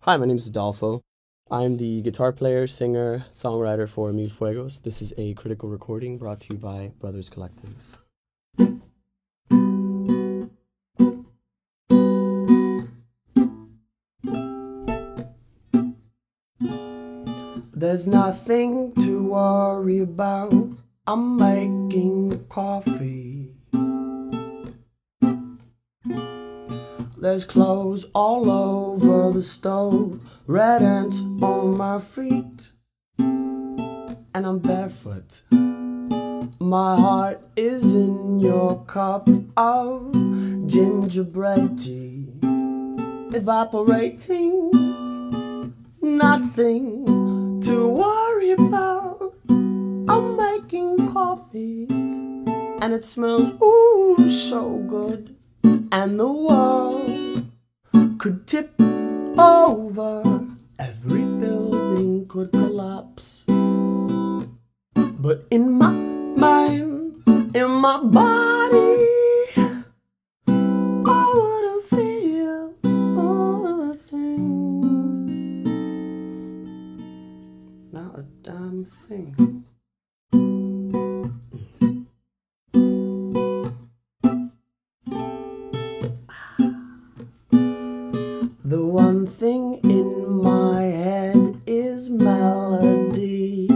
Hi, my name is Adolfo. I'm the guitar player, singer, songwriter for Fuegos. This is a critical recording brought to you by Brothers Collective. There's nothing to worry about. I'm making coffee. There's clothes all over the stove, red ants on my feet, and I'm barefoot. My heart is in your cup of gingerbread tea, evaporating, nothing to worry about. I'm making coffee, and it smells ooh so good, and the world could tip over, every building could collapse, but in my mind, in my body, I wouldn't feel a thing, not a damn thing. The one thing in my head is melody,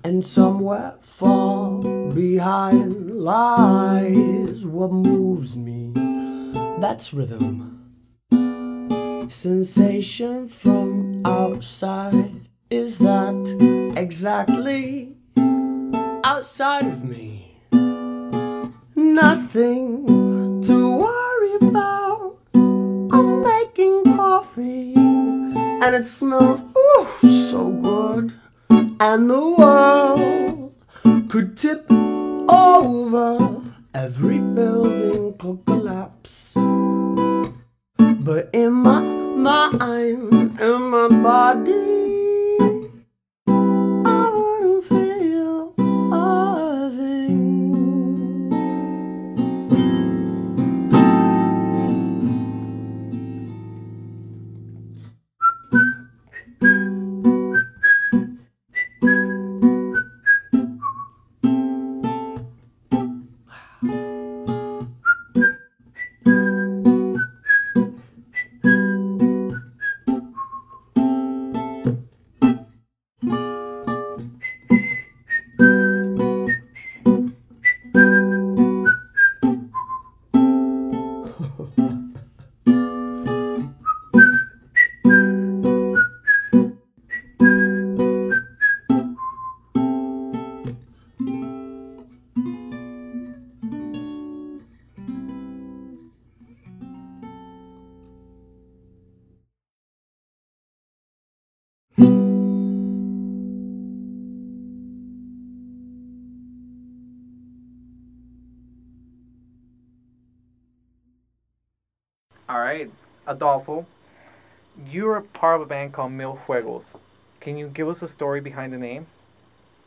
and somewhere far behind lies what moves me. That's rhythm. Sensation from outside, is that exactly outside of me? Nothing to worry about. I'm making coffee, and it smells ooh so good, and the world could tip over, every building could collapse, but in my mind, in my body, I wouldn't feel a thing. All right, Adolfo, you're a part of a band called Mil Fuegos. Can you give us a story behind the name?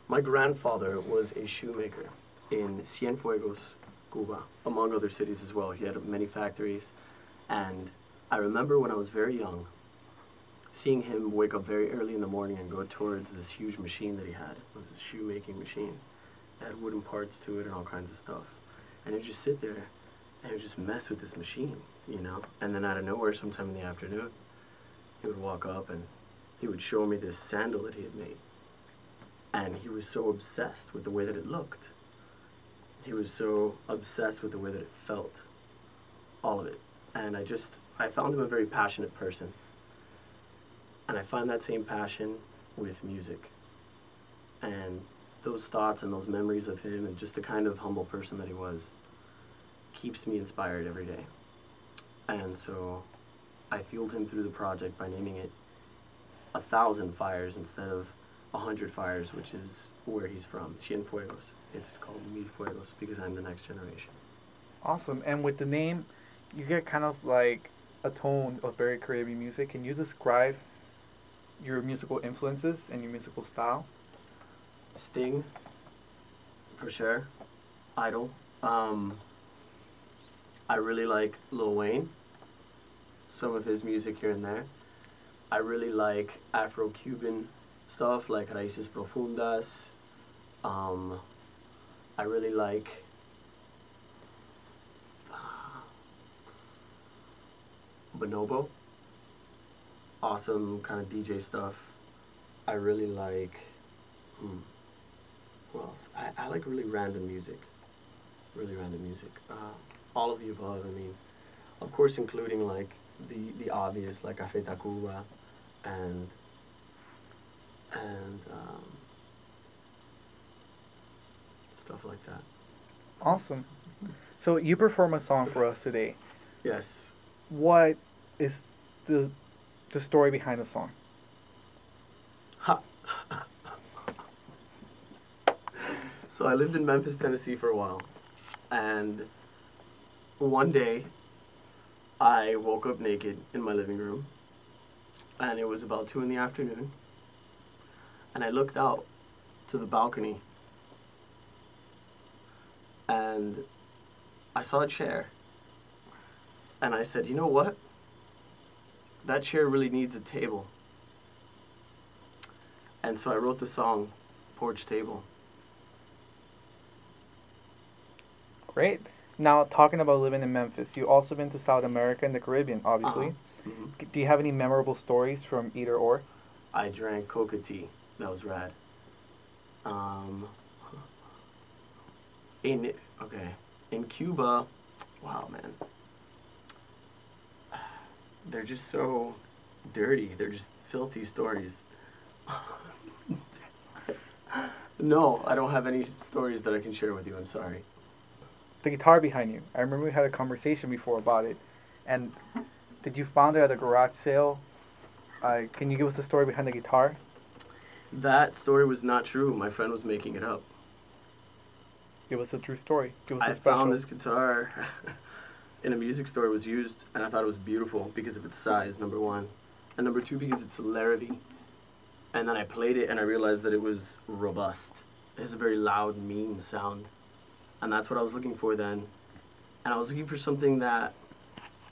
My grandfather was a shoemaker in Cienfuegos, Cuba, among other cities as well. He had many factories, and I remember when I was very young, seeing him wake up very early in the morning and go towards this huge machine that he had. It was a shoemaking machine. It had wooden parts to it and all kinds of stuff. And he'd just sit there and he'd just mess with this machine, you know? And then out of nowhere, sometime in the afternoon, he would walk up and he would show me this sandal that he had made. And he was so obsessed with the way that it looked. He was so obsessed with the way that it felt. All of it. And I found him a very passionate person. And I find that same passion with music. And those thoughts and those memories of him and just the kind of humble person that he was keeps me inspired every day. And so I fueled him through the project by naming it 1,000 Fires instead of 100 Fires, which is where he's from, Cienfuegos. It's called Mil Fuegos because I'm the next generation. Awesome. And with the name, you get kind of like a tone of very creative music. Can you describe your musical influences and your musical style? Sting, for sure. Idol. I really like Lil Wayne, some of his music here and there. I really like Afro-Cuban stuff like Raíces Profundas. Um, I really like Bonobo, awesome kind of DJ stuff. I really like, who else? I like really random music. All of the above, I mean, of course including like the obvious like Café Tacuba and and stuff like that. Awesome. So you perform a song for us today. Yes. What is the the story behind the song? Ha. So I lived in Memphis, Tennessee for a while, and one day I woke up naked in my living room, and it was about 2 in the afternoon, and I looked out to the balcony, and I saw a chair, and I said, you know what? That chair really needs a table. And so I wrote the song, Porch Table. Great. Now, talking about living in Memphis, you also been to South America and the Caribbean, obviously. Do you have any memorable stories from either or? I drank coca tea. That was rad. In Cuba, wow, man. They're just so dirty. They're just filthy stories. No, I don't have any stories that I can share with you. I'm sorry. The guitar behind you. I remember we had a conversation before about it. And did you find it at a garage sale? Can you give us the story behind the guitar? That story was not true. My friend was making it up. Give us a true story. Give us I a special. found this guitar in a music store. It was used, and I thought it was beautiful because of its size, number one. And number two, because it's hilarity. And then I played it, and I realized that it was robust. It has a very loud, mean sound. And that's what I was looking for then. And I was looking for something that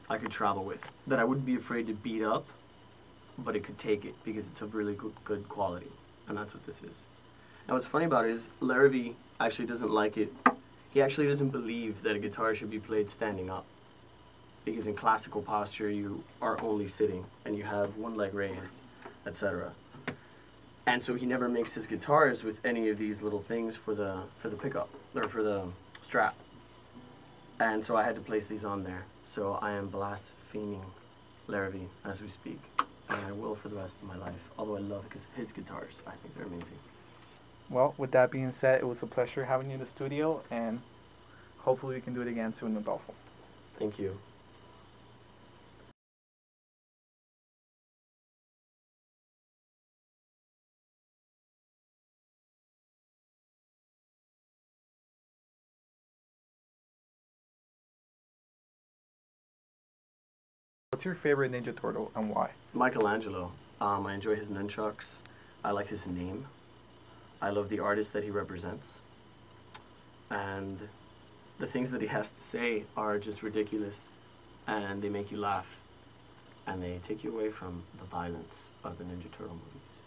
I could travel with, that I wouldn't be afraid to beat up, but it could take it because it's of really good quality. And that's what this is. And what's funny about it is Larrivee actually doesn't like it. He actually doesn't believe that a guitar should be played standing up. Because in classical posture, you are only sitting and you have one leg raised, etc. And so he never makes his guitars with any of these little things for the pickup or for the strap. And so I had to place these on there. So I am blaspheming Larrivee as we speak, and I will for the rest of my life. Although I love his guitars, I think they're amazing. Well, with that being said, it was a pleasure having you in the studio, and hopefully we can do it again soon, Adolfo. Thank you. What's your favorite Ninja Turtle and why? Michelangelo. I enjoy his nunchucks. I like his name. I love the artist that he represents. And the things that he has to say are just ridiculous. And they make you laugh. And they take you away from the violence of the Ninja Turtle movies.